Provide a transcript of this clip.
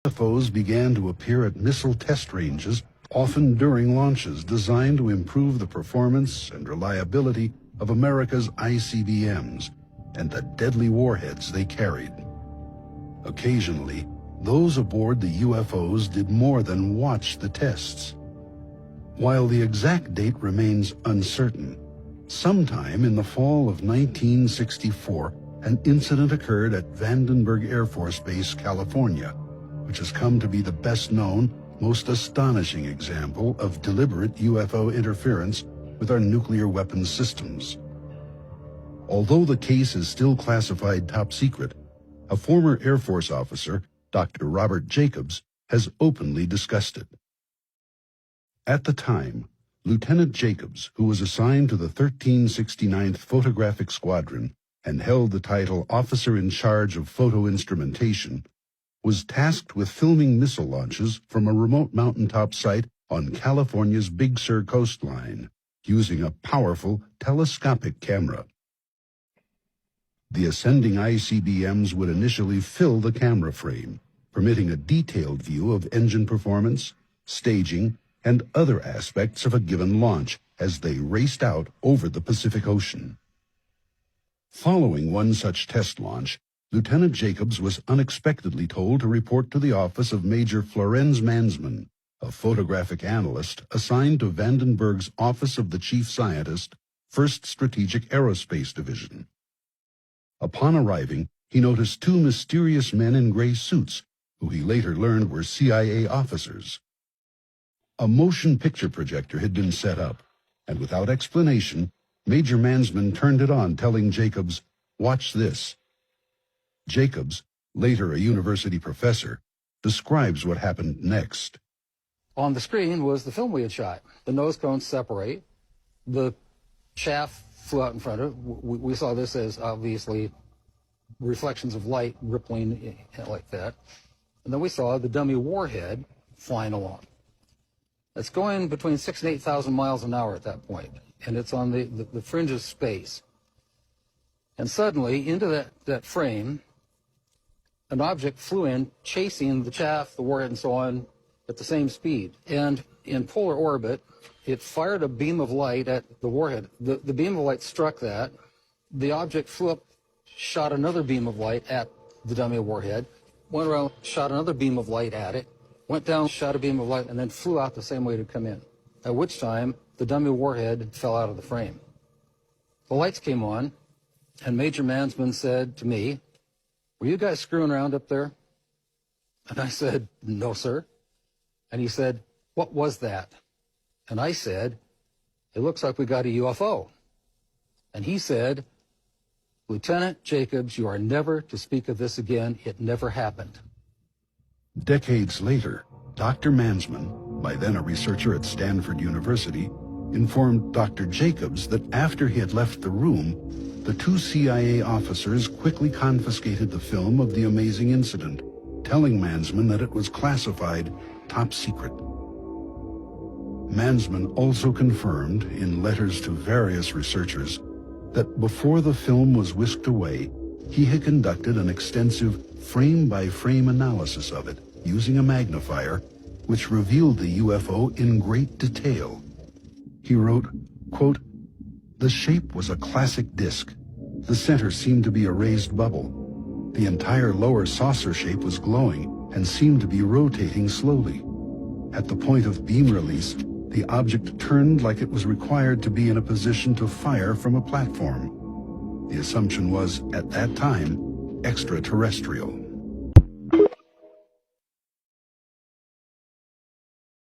UFOs began to appear at missile test ranges, often during launches designed to improve the performance and reliability of America's ICBMs and the deadly warheads they carried. Occasionally, those aboard the UFOs did more than watch the tests. While the exact date remains uncertain, sometime in the fall of 1964, an incident occurred at Vandenberg Air Force Base, California, which has come to be the best-known, most astonishing example of deliberate UFO interference with our nuclear weapons systems. Although the case is still classified top secret, a former Air Force officer, Dr. Robert Jacobs, has openly discussed it. At the time, Lieutenant Jacobs, who was assigned to the 1369th Photographic Squadron and held the title Officer in Charge of Photo Instrumentation, was tasked with filming missile launches from a remote mountaintop site on California's Big Sur coastline, using a powerful telescopic camera. The ascending ICBMs would initially fill the camera frame, permitting a detailed view of engine performance, staging, and other aspects of a given launch as they raced out over the Pacific Ocean. Following one such test launch, Lieutenant Jacobs was unexpectedly told to report to the office of Major Florenz Mansman, a photographic analyst assigned to Vandenberg's Office of the Chief Scientist, 1st Strategic Aerospace Division. Upon arriving, he noticed two mysterious men in gray suits, who he later learned were CIA officers. A motion picture projector had been set up, and without explanation, Major Mansman turned it on, telling Jacobs, "Watch this." Jacobs, later a university professor, describes what happened next. On the screen was the film we had shot. The nose cones separate. The chaff flew out in front of it. We saw this as obviously reflections of light rippling like that. And then we saw the dummy warhead flying along. It's going between 6,000 and 8,000 miles an hour at that point, and it's on the fringe of space. And suddenly, into that frame, an object flew in, chasing the chaff, the warhead, and so on, at the same speed. And in polar orbit, it fired a beam of light at the warhead. The beam of light struck that. The object flew up, shot another beam of light at the dummy warhead, went around, shot another beam of light at it, went down, shot a beam of light, and then flew out the same way to come in, at which time the dummy warhead fell out of the frame. The lights came on, and Major Mansman said to me, "Were you guys screwing around up there?" And I said, "No, sir." And he said, "What was that?" And I said, "It looks like we got a UFO." And he said, "Lieutenant Jacobs, you are never to speak of this again. It never happened." Decades later, Dr. Mansman, by then a researcher at Stanford University, informed Dr. Jacobs that after he had left the room, the two CIA officers quickly confiscated the film of the amazing incident, telling Mansman that it was classified top secret. Mansman also confirmed, in letters to various researchers, that before the film was whisked away, he had conducted an extensive frame-by-frame analysis of it using a magnifier, which revealed the UFO in great detail. He wrote, quote, "The shape was a classic disc. The center seemed to be a raised bubble. The entire lower saucer shape was glowing and seemed to be rotating slowly. At the point of beam release, the object turned like it was required to be in a position to fire from a platform. The assumption was, at that time, extraterrestrial."